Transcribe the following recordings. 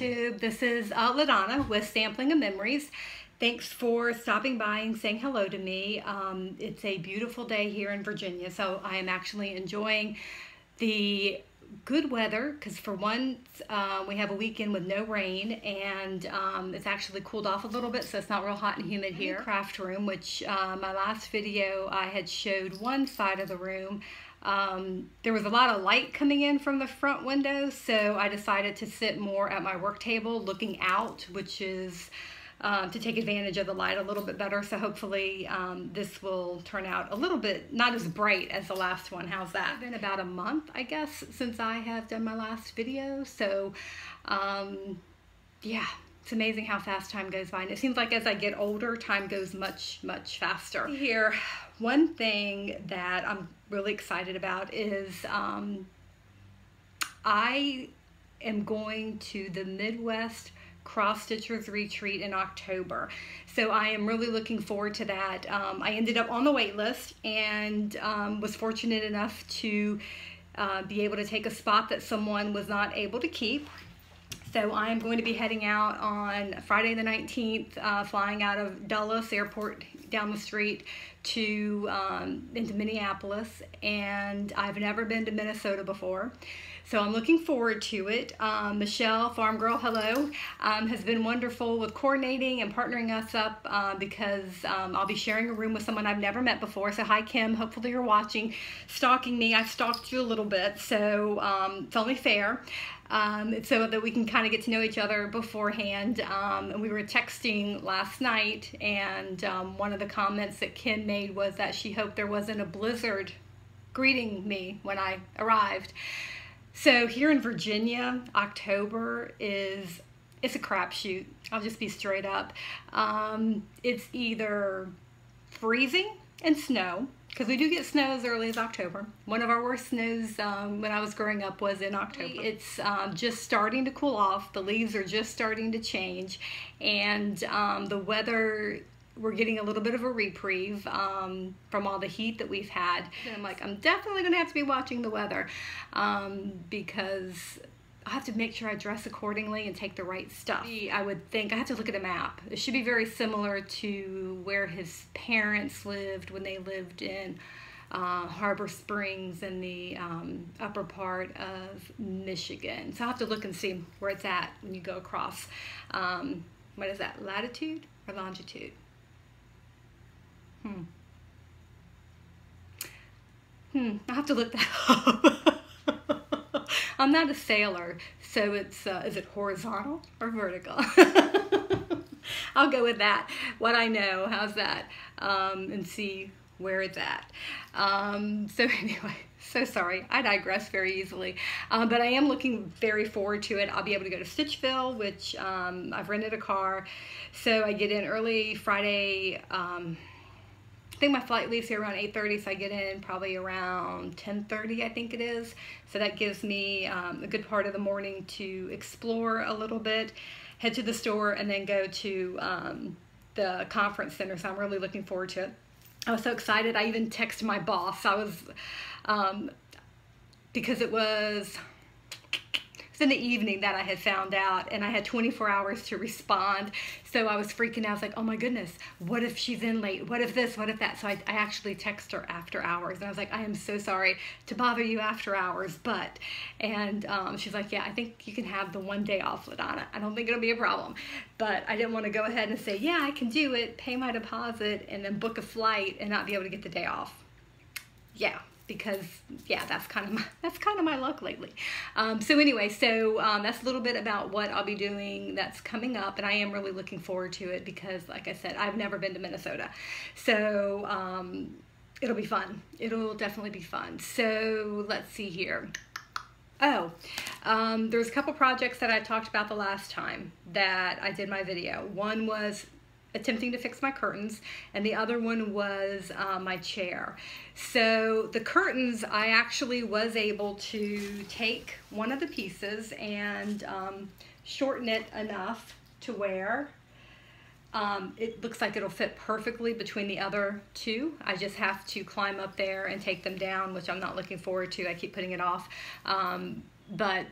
FlossTube. This is LaDonna with Sampling of Memories. Thanks for stopping by and saying hello to me. It's a beautiful day here in Virginia, so I am actually enjoying the good weather because for once we have a weekend with no rain, and it's actually cooled off a little bit, so it's not real hot and humid here. Craft room, which my last video I had showed one side of the room. There was a lot of light coming in from the front window, so I decided to sit more at my work table looking out, which is to take advantage of the light a little bit better. So hopefully this will turn out a little bit not as bright as the last one. How's that? It's been about a month, I guess, since I have done my last video. So yeah, it's amazing how fast time goes by. And it seems like as I get older, time goes much, much faster. Here, one thing that I'm really excited about is I am going to the Midwest Cross Stitchers Retreat in October. So I am really looking forward to that. I ended up on the wait list and was fortunate enough to be able to take a spot that someone was not able to keep. So I am going to be heading out on Friday the 19th, flying out of Dulles Airport down the street to into Minneapolis, and I've never been to Minnesota before. So I'm looking forward to it. Michelle, Farm Girl, hello, has been wonderful with coordinating and partnering us up because I'll be sharing a room with someone I've never met before. So hi, Kim, hopefully you're watching. Stalking me, I've stalked you a little bit, so it's only fair. So that we can kind of get to know each other beforehand. And we were texting last night, and one of the comments that Kim made was that she hoped there wasn't a blizzard greeting me when I arrived. So here in Virginia, October it's a crapshoot. I'll just be straight up. It's either freezing and snow, because we do get snow as early as October. One of our worst snows when I was growing up was in October. It's just starting to cool off. The leaves are just starting to change, and the weather, we're getting a little bit of a reprieve from all the heat that we've had. And I'm like, I'm definitely gonna have to be watching the weather because I have to make sure I dress accordingly and take the right stuff. I would think, I have to look at a map. It should be very similar to where his parents lived when they lived in Harbor Springs in the upper part of Michigan. So I'll have to look and see where it's at when you go across. What is that, latitude or longitude? I'll have to look that up. I'm not a sailor, so it's, is it horizontal or vertical? I'll go with that, what I know, how's that, and see where it's at. So anyway, so sorry, I digress very easily, but I am looking very forward to it. I'll be able to go to Stitchville, which I've rented a car, so I get in early Friday. I think my flight leaves here around 8:30, so I get in probably around 10:30, I think it is. So that gives me a good part of the morning to explore a little bit, head to the store, and then go to the conference center. So I'm really looking forward to it. I was so excited, I even texted my boss. I was, because it was in the evening that I had found out, and I had 24 hours to respond. So I was freaking out. I was like, oh my goodness, what if she's in late? What if this, what if that? So I actually texted her after hours, and I was like, I am so sorry to bother you after hours, but, and she's like, yeah, I think you can have the one day off, LaDonna. I don't think it'll be a problem. But I didn't want to go ahead and say, yeah, I can do it, pay my deposit, and then book a flight and not be able to get the day off. Yeah. Because yeah, that's kind of my luck lately. So anyway, so that's a little bit about what I'll be doing that's coming up, and I am really looking forward to it because, like I said, I've never been to Minnesota, so it'll be fun. It'll definitely be fun. So let's see here. Oh, there's a couple projects that I talked about the last time that I did my video. One was attempting to fix my curtains, and the other one was my chair. So the curtains, I actually was able to take one of the pieces and shorten it enough to where it looks like it'll fit perfectly between the other two. I just have to climb up there and take them down, which I'm not looking forward to. I keep putting it off. But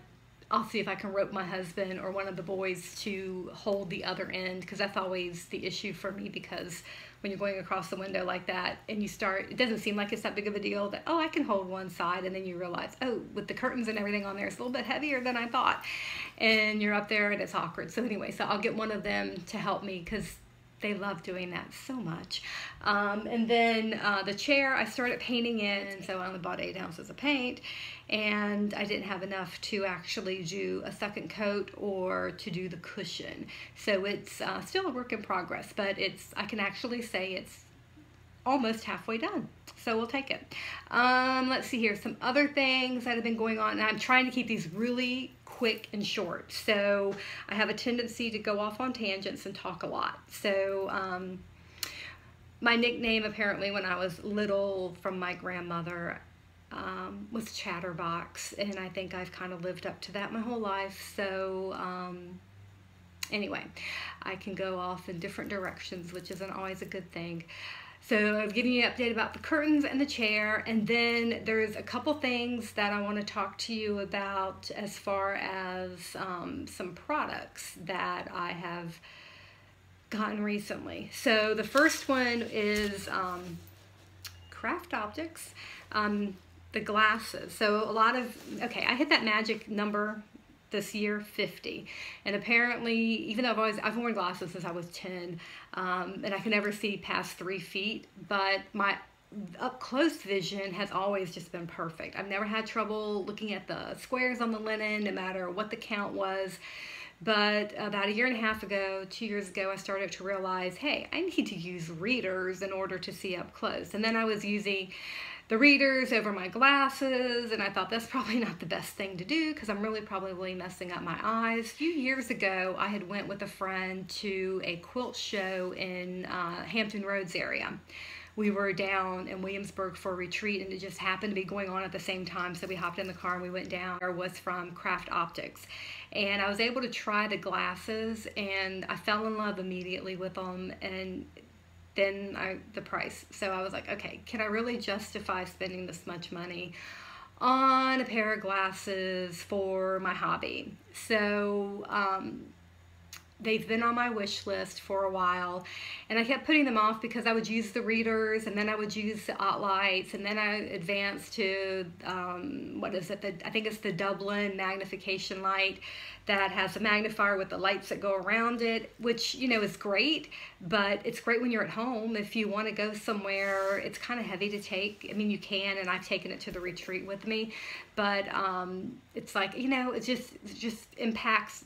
I'll see if I can rope my husband or one of the boys to hold the other end, because that's always the issue for me, because when you're going across the window like that and you start, it doesn't seem like it's that big of a deal that, oh, I can hold one side, and then you realize, oh, with the curtains and everything on there, it's a little bit heavier than I thought, and you're up there and it's awkward. So anyway, so I'll get one of them to help me, because they love doing that so much. And then the chair, I started painting it, and so I only bought 8 ounces of paint, and I didn't have enough to actually do a second coat or to do the cushion. So it's still a work in progress, but I can actually say it's almost halfway done. So we'll take it. Let's see here, some other things that have been going on, and I'm trying to keep these really quick and short. So I have a tendency to go off on tangents and talk a lot. So my nickname apparently when I was little from my grandmother was Chatterbox, and I think I've kind of lived up to that my whole life. So anyway, I can go off in different directions, which isn't always a good thing. So I was giving you an update about the curtains and the chair, and then there's a couple things that I want to talk to you about as far as some products that I have gotten recently. So the first one is CraftOptics, the glasses. So okay, I hit that magic number this year, 50, and apparently, even though I've worn glasses since I was 10, and I can never see past 3 feet, but my up close vision has always just been perfect. I've never had trouble looking at the squares on the linen, no matter what the count was. But about 1.5 years ago, 2 years ago, I started to realize, hey, I need to use readers in order to see up close. And then I was using the readers over my glasses, and I thought that's probably not the best thing to do, because I'm really probably messing up my eyes. A few years ago, I had went with a friend to a quilt show in Hampton Roads area. We were down in Williamsburg for a retreat, and it just happened to be going on at the same time, so we hopped in the car and we went down. It was from CraftOptics, and I was able to try the glasses, and I fell in love immediately with them, and then the price. So I was like, okay, can I really justify spending this much money on a pair of glasses for my hobby? So they've been on my wish list for a while, and I kept putting them off because I would use the readers, and then I would use the lights, and then I advanced to what is it? I think it's the Dublin magnification light that has a magnifier with the lights that go around it, which, you know, is great, but it's great when you're at home. If you want to go somewhere, it's kind of heavy to take. I mean, you can, and I've taken it to the retreat with me, but it's like, you know, it just impacts.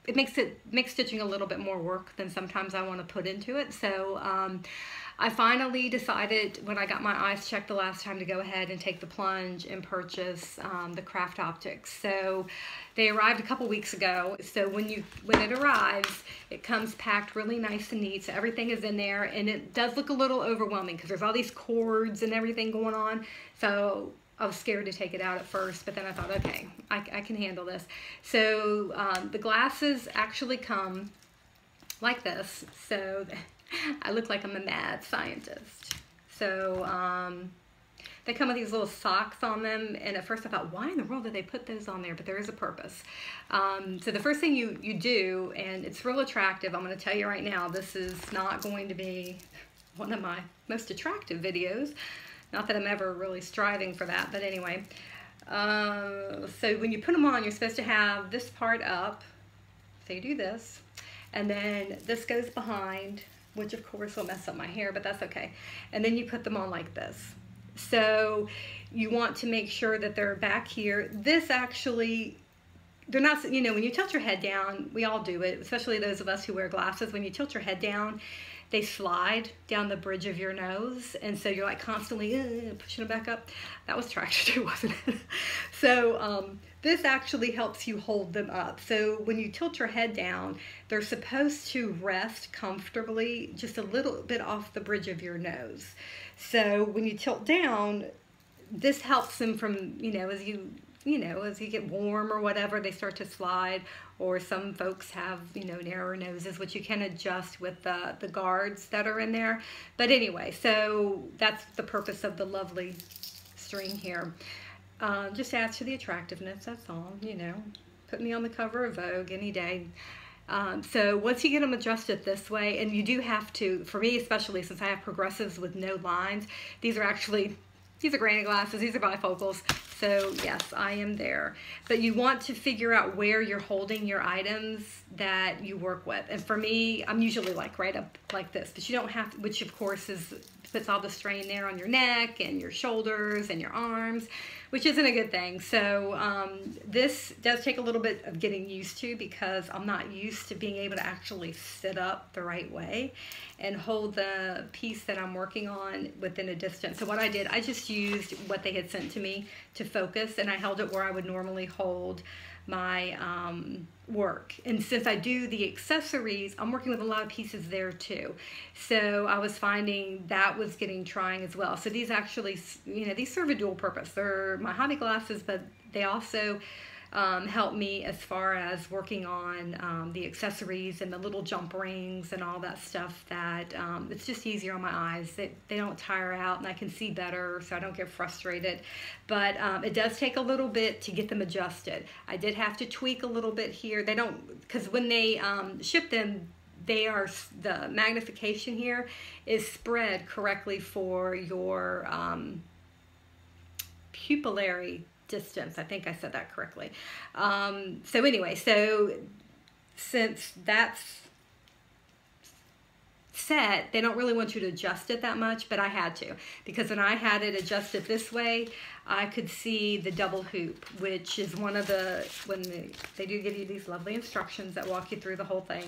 It makes stitching a little bit more work than sometimes I want to put into it. So I finally decided, when I got my eyes checked the last time, to go ahead and take the plunge and purchase the CraftOptics. So they arrived a couple weeks ago. So when it arrives, it comes packed really nice and neat. So everything is in there, and it does look a little overwhelming because there's all these cords and everything going on. So I was scared to take it out at first, but then I thought, okay, I can handle this. So the glasses actually come like this. So I look like I'm a mad scientist. So they come with these little socks on them, and at first I thought, why in the world did they put those on there? But there is a purpose. So the first thing you do, and it's real attractive, I'm going to tell you right now, this is not going to be one of my most attractive videos. Not that I'm ever really striving for that, but anyway. So when you put them on, you're supposed to have this part up. So you do this, and then this goes behind, which of course will mess up my hair, but that's okay. And then you put them on like this. So you want to make sure that they're back here. This actually, they're not, you know, when you tilt your head down, we all do it, especially those of us who wear glasses. When you tilt your head down, they slide down the bridge of your nose, and so you're like constantly pushing them back up. That was traction too, wasn't it? So this actually helps you hold them up. So when you tilt your head down, they're supposed to rest comfortably just a little bit off the bridge of your nose. So when you tilt down, this helps them from, you know, as you get warm or whatever, they start to slide. Or some folks have, you know, narrower noses, which you can adjust with the guards that are in there. But anyway, so that's the purpose of the lovely string here. Just adds to the attractiveness, that's all, you know. put me on the cover of Vogue any day. So once you get them adjusted this way, and you do have to, for me especially since I have progressives with no lines, these are granny glasses, these are bifocals, so yes, I am there. But you want to figure out where you're holding your items that you work with. And for me, I'm usually like right up like this, but you don't have to, which of course puts all the strain there on your neck and your shoulders and your arms, which isn't a good thing. So this does take a little bit of getting used to, because I'm not used to being able to actually sit up the right way and hold the piece that I'm working on within a distance. So what I did, I just used what they had sent to me to focus, and I held it where I would normally hold my work. And since I do the accessories, I'm working with a lot of pieces there too. So I was finding that was getting trying as well. So these actually, these serve a dual purpose. They're my hobby glasses, but they also help me as far as working on the accessories and the little jump rings and all that stuff that it's just easier on my eyes. They don't tire out, and I can see better, so I don't get frustrated. But it does take a little bit to get them adjusted. I did have to tweak a little bit here. They don't, because when they ship them, the magnification here is spread correctly for your pupillary distance. I think I said that correctly. So anyway, so since that's set, they don't really want you to adjust it that much, but I had to, because when I had it adjusted this way, I could see the double hoop, which is one of they do give you these lovely instructions that walk you through the whole thing.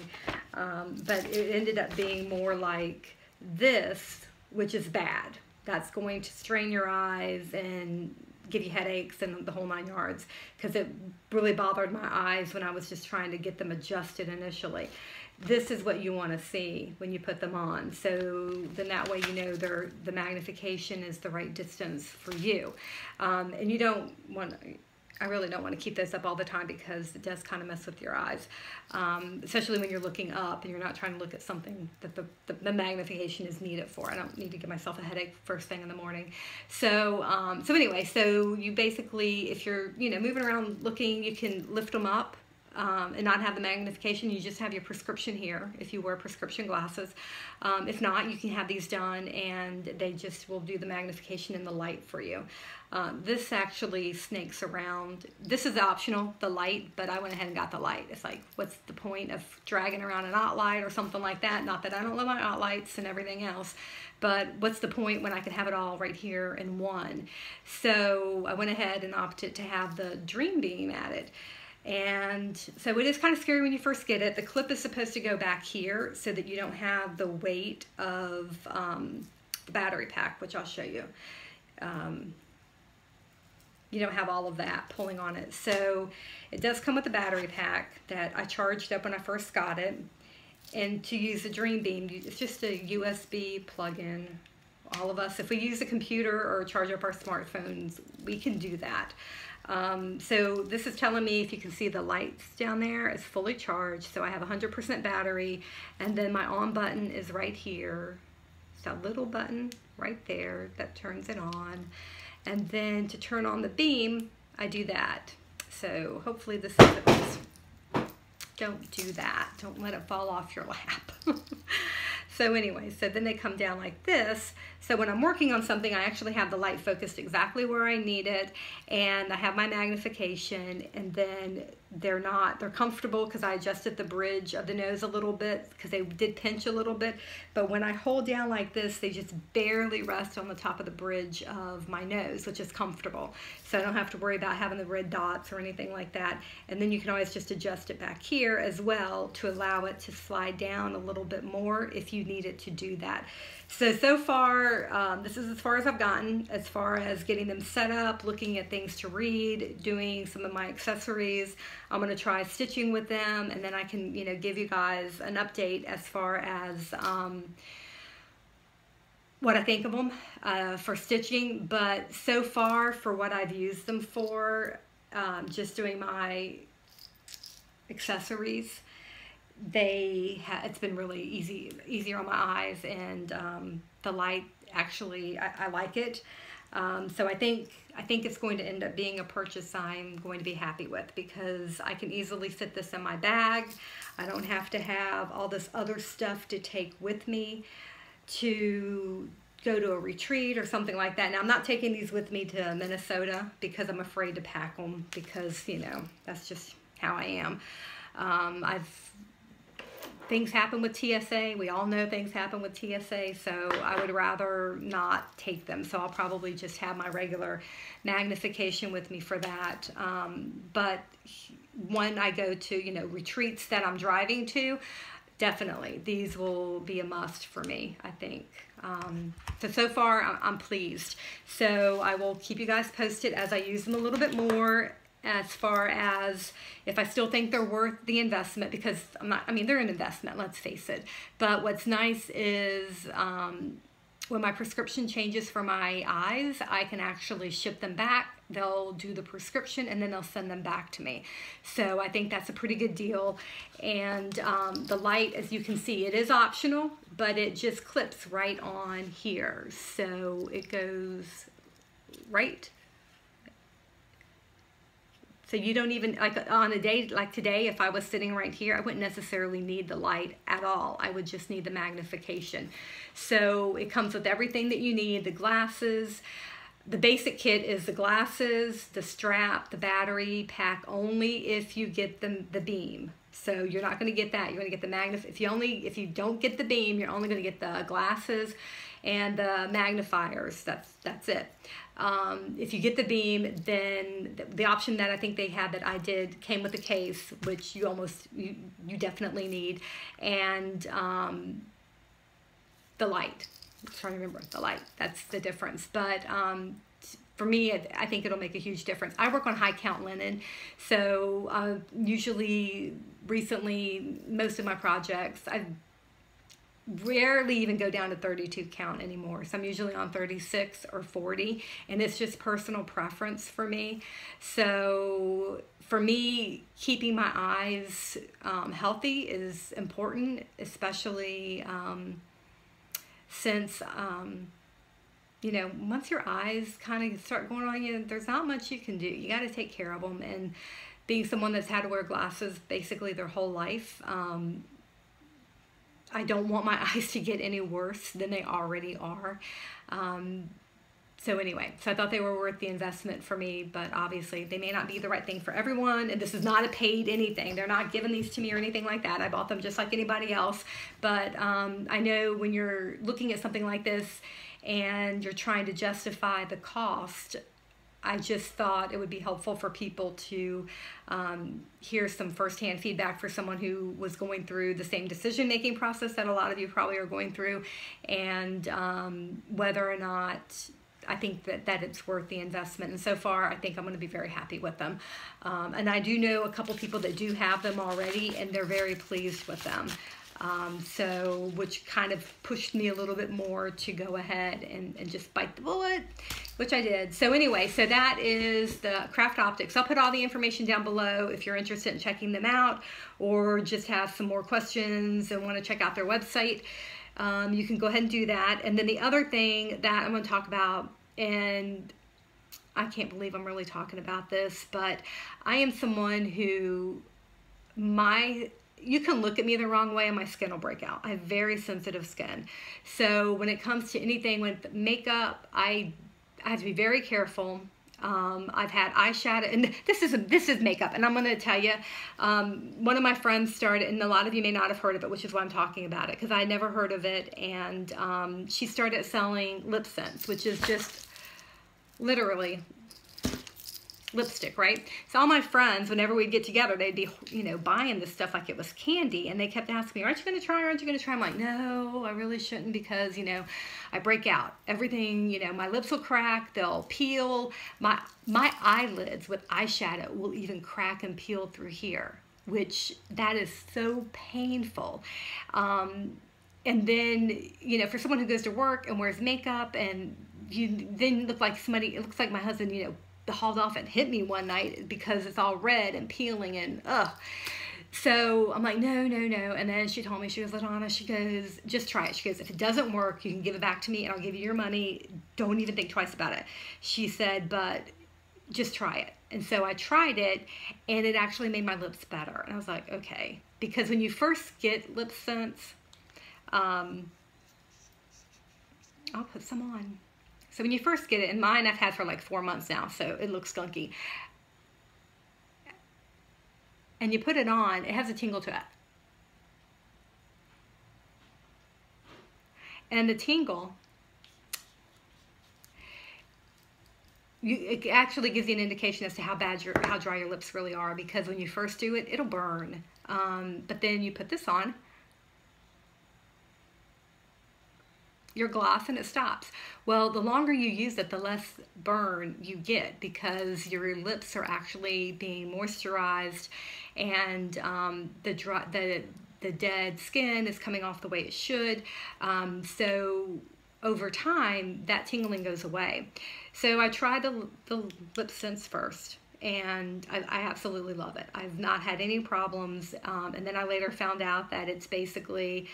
But it ended up being more like this, which is bad. That's going to strain your eyes and give you headaches and the whole 9 yards, because it really bothered my eyes when I was just trying to get them adjusted initially. This is what you want to see when you put them on, so then that way you know the magnification is the right distance for you. And you don't want, I really don't want to keep this up all the time, because it does kind of mess with your eyes, especially when you're looking up and you're not trying to look at something that the magnification is needed for. I don't need to give myself a headache first thing in the morning. So so anyway, so you basically, if you're moving around looking, you can lift them up and not have the magnification. You just have your prescription here if you wear prescription glasses. If not, you can have these done and they just will do the magnification in the light for you. This actually snakes around. This is optional, the light, but I went ahead and got the light. It's like, what's the point of dragging around an OT light or something like that? Not that I don't love my OT lights and everything else, but what's the point when I can have it all right here in one? So I went ahead and opted to have the Dream Beam added. And so it is kind of scary when you first get it. The clip is supposed to go back here so that you don't have the weight of the battery pack, which I'll show you. You don't have all of that pulling on it. So it does come with a battery pack that I charged up when I first got it. And to use the Dream Beam, it's just a USB plug-in. All of us, if we use a computer or charge up our smartphones, we can do that. So this is telling me, if you can see the lights down there, it's fully charged. So I have 100% battery, and then my on button is right here. It's that little button right there that turns it on. And then to turn on the beam, I do that. So hopefully this is, don't do that. Don't let it fall off your lap. So anyway, so then they come down like this. So when I'm working on something, I actually have the light focused exactly where I need it, and I have my magnification, and then they're comfortable because I adjusted the bridge of the nose a little bit because they did pinch a little bit. But when I hold down like this, they just barely rest on the top of the bridge of my nose, which is comfortable. So I don't have to worry about having the red dots or anything like that. And then you can always just adjust it back here as well to allow it to slide down a little bit more if you need it to do that. So far, this is as far as I've gotten, as far as getting them set up, looking at things to read, doing some of my accessories. I'm going to try stitching with them, and then I can, give you guys an update as far as what I think of them for stitching. But so far, for what I've used them for, just doing my accessories, it's been really easier on my eyes, and the light, actually, I like it. So I think it's going to end up being a purchase I'm going to be happy with, because I can easily fit this in my bag. I don't have to have all this other stuff to take with me to go to a retreat or something like that. Now, I'm not taking these with me to Minnesota because I'm afraid to pack them, because, you know, that's just how I am. Things happen with TSA. We all know things happen with TSA, so I would rather not take them. So I'll probably just have my regular magnification with me for that. But when I go to, you know, retreats that I'm driving to, definitely these will be a must for me, I think. So far I'm pleased. So I will keep you guys posted as I use them a little bit more, as far as if I still think they're worth the investment, because I mean, they're an investment, let's face it. But what's nice is when my prescription changes for my eyes, I can actually ship them back. They'll do the prescription and then they'll send them back to me. So I think that's a pretty good deal. And the light, as you can see, it is optional, but it just clips right on here. So it goes right. So you don't even, like on a day like today, if I was sitting right here, I wouldn't necessarily need the light at all. I would just need the magnification. So it comes with everything that you need, the glasses. The basic kit is the glasses, the strap, the battery pack, only if you get the beam. So you're not going to get that. You're going to get the if you don't get the beam, you're only going to get the glasses and the magnifiers. That's it. If you get the beam, then the option that I think they had that I did came with the case, which you definitely need, and the light. I'm trying to remember the light. That's the difference. But for me, I think it'll make a huge difference. I work on high count linen, so usually, recently, most of my projects, I rarely even go down to 32 count anymore. So I'm usually on 36 or 40, and it's just personal preference for me. So for me, keeping my eyes healthy is important, especially since you know, once your eyes kind of start going on you, there's not much you can do. You got to take care of them. And being someone that's had to wear glasses basically their whole life, I don't want my eyes to get any worse than they already are. So anyway, so I thought they were worth the investment for me, but obviously they may not be the right thing for everyone. And this is not a paid anything. They're not giving these to me or anything like that. I bought them just like anybody else. But I know when you're looking at something like this and you're trying to justify the cost, I just thought it would be helpful for people to hear some firsthand feedback for someone who was going through the same decision-making process that a lot of you probably are going through, and whether or not I think that it's worth the investment. And so far, I think I'm going to be very happy with them. And I do know a couple people that do have them already, and they're very pleased with them. So, which kind of pushed me a little bit more to go ahead and just bite the bullet, which I did. So anyway, so that is the CraftOptics. I'll put all the information down below if you're interested in checking them out, or just have some more questions and want to check out their website. You can go ahead and do that. And then the other thing that I'm going to talk about, and I can't believe I'm really talking about this, but I am someone who you can look at me the wrong way and my skin will break out. I have very sensitive skin. So when it comes to anything with makeup, I have to be very careful. I've had eyeshadow, and this is makeup, and I'm going to tell you, one of my friends started, and a lot of you may not have heard of it, which is why I'm talking about it, because I never heard of it, and she started selling LipSense, which is just literally lipstick, right? So all my friends, whenever we'd get together, they'd be, you know, buying this stuff like it was candy, and they kept asking me, aren't you going to try, aren't you going to try? I'm like, no, I really shouldn't, because, you know, I break out. Everything, you know, my lips will crack, they'll peel. My eyelids with eyeshadow will even crack and peel through here, which that is so painful. And then, you know, for someone who goes to work and wears makeup, and you then look like somebody, it looks like my husband, you know, hauled off and hit me one night because it's all red and peeling, and So I'm like, no, no, no. And then she told me, she goes, LaDonna, she goes, just try it. She goes, if it doesn't work, you can give it back to me and I'll give you your money. Don't even think twice about it. She said, but just try it. And so I tried it, and it actually made my lips better. And I was like, okay. Because when you first get LipSense, I'll put some on. So when you first get it, and mine I've had for like 4 months now, so it looks skunky. And you put it on, it has a tingle to it. And the tingle, it actually gives you an indication as to how dry your lips really are, because when you first do it, it'll burn. But then you put this on, your gloss, and it stops. Well, the longer you use it, the less burn you get, because your lips are actually being moisturized, and the dead skin is coming off the way it should. So over time, that tingling goes away. So I tried the LipSense first, and I absolutely love it. I've not had any problems, and then I later found out that it's basically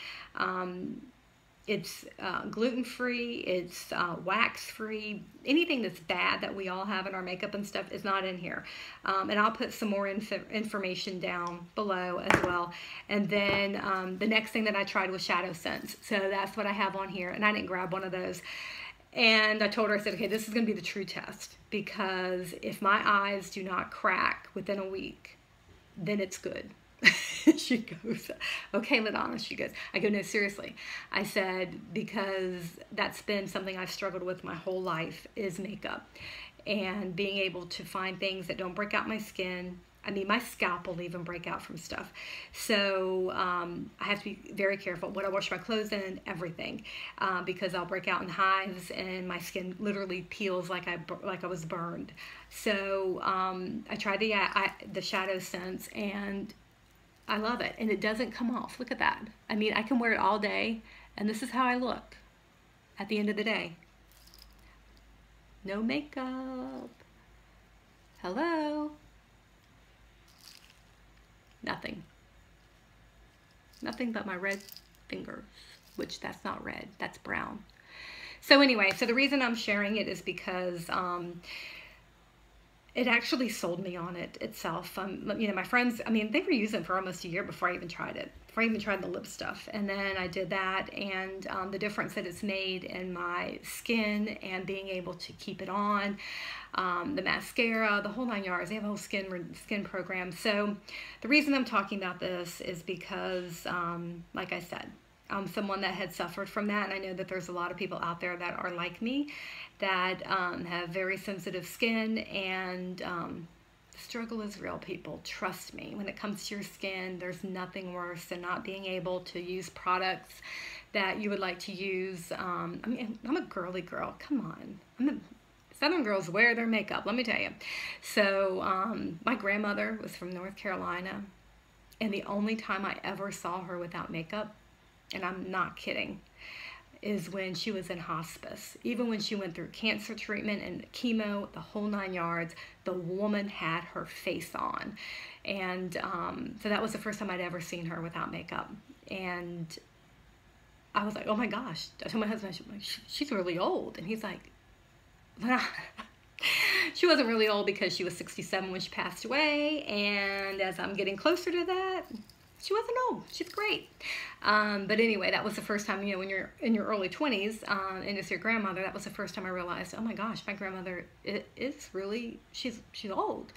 it's gluten-free, it's wax-free. Anything that's bad that we all have in our makeup and stuff is not in here. And I'll put some more information down below as well. And then the next thing that I tried was Shadow Sense. So that's what I have on here, and I didn't grab one of those. And I told her, I said, okay, this is going to be the true test, because if my eyes do not crack within a week, then it's good. She goes, okay, LaDonna, she goes, I go, no, seriously. I said, because that's been something I've struggled with my whole life, is makeup. And being able to find things that don't break out my skin. I mean, my scalp will even break out from stuff. So I have to be very careful what I wash my clothes in and everything, because I'll break out in hives and my skin literally peels like I was burned. So I tried the Shadow Sense, and I love it, and it doesn't come off. Look at that. I mean, I can wear it all day, and this is how I look at the end of the day. No makeup. Hello. Nothing. Nothing but my red fingers, which that's not red, that's brown. So anyway, so the reason I'm sharing it is because it actually sold me on it itself. You know, my friends, I mean, they were using it for almost a year before I even tried it, before I even tried the lip stuff. And then I did that, and the difference that it's made in my skin and being able to keep it on, the mascara, the whole 9 yards. They have a whole skin program. So the reason I'm talking about this is because, like I said, I'm someone that had suffered from that, and I know that there's a lot of people out there that are like me, that have very sensitive skin, and the struggle is real, people. Trust me. When it comes to your skin, there's nothing worse than not being able to use products that you would like to use. I mean, I'm a girly girl. Come on. Southern girls wear their makeup, let me tell you. So my grandmother was from North Carolina, and the only time I ever saw her without makeup, and I'm not kidding, is when she was in hospice. Even when she went through cancer treatment and chemo, the whole 9 yards, the woman had her face on. And so that was the first time I'd ever seen her without makeup. And I was like, oh my gosh. I told my husband, she's really old. And he's like, she wasn't really old, because she was 67 when she passed away. And as I'm getting closer to that, she wasn't old. She's great. But anyway, that was the first time, you know, when you're in your early 20s and it's your grandmother, that was the first time I realized, oh my gosh, my grandmother is really, she's old.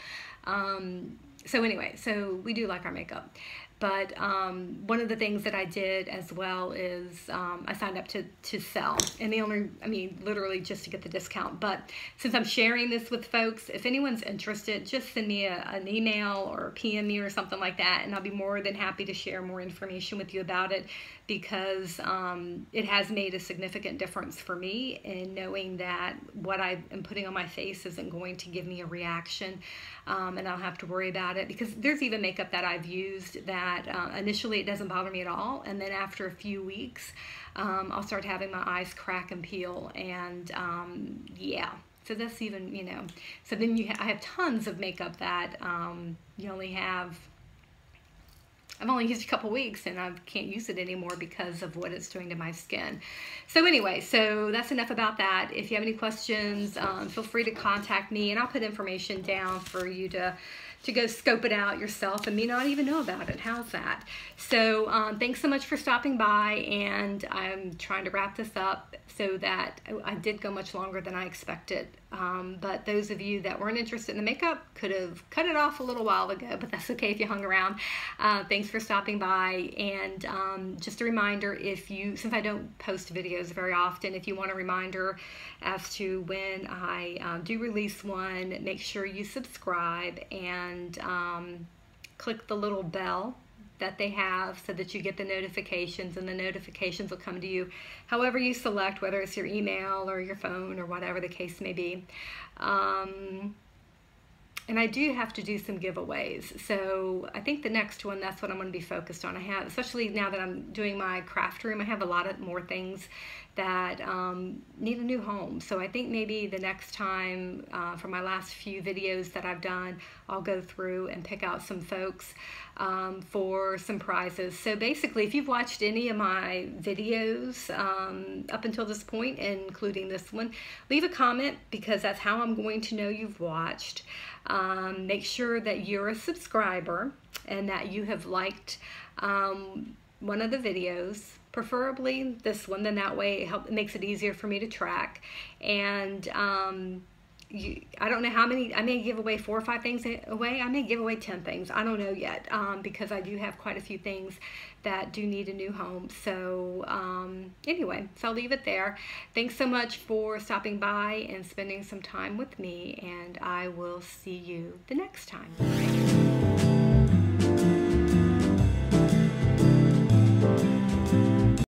So anyway, so we do like our makeup. But one of the things that I did as well is I signed up to sell. And the only, I mean, literally just to get the discount. But since I'm sharing this with folks, if anyone's interested, just send me an email or PM me or something like that. And I'll be more than happy to share more information with you about it, because it has made a significant difference for me in knowing that what I am putting on my face isn't going to give me a reaction, and I don't have to worry about it. Because there's even makeup that I've used that initially it doesn't bother me at all, and then after a few weeks I'll start having my eyes crack and peel, and yeah, so that's even, you know, so then I have tons of makeup that you only have I've only used a couple weeks and I can't use it anymore because of what it's doing to my skin. So anyway, so that's enough about that. If you have any questions, feel free to contact me, and I'll put information down for you to go scope it out yourself and me not even know about it. How's that? So thanks so much for stopping by, and I'm trying to wrap this up so that I did go much longer than I expected. But those of you that weren't interested in the makeup could have cut it off a little while ago, but that's okay if you hung around. Thanks for stopping by, and just a reminder, since I don't post videos very often, if you want a reminder as to when I do release one, make sure you subscribe and click the little bell that they have so that you get the notifications, and the notifications will come to you however you select, whether it's your email or your phone or whatever the case may be. And I do have to do some giveaways. So I think the next one, that's what I'm going to be focused on. I have, especially now that I'm doing my craft room, I have a lot of more things that need a new home. So I think maybe the next time, for my last few videos that I've done, I'll go through and pick out some folks for some prizes. So basically, if you've watched any of my videos up until this point, including this one, leave a comment, because that's how I'm going to know you've watched. Make sure that you're a subscriber and that you have liked one of the videos, preferably this one, then that way it makes it easier for me to track. And I don't know how many, I may give away 4 or 5 things away. I may give away 10 things. I don't know yet, because I do have quite a few things that do need a new home. So anyway, so I'll leave it there. Thanks so much for stopping by and spending some time with me, and I will see you the next time.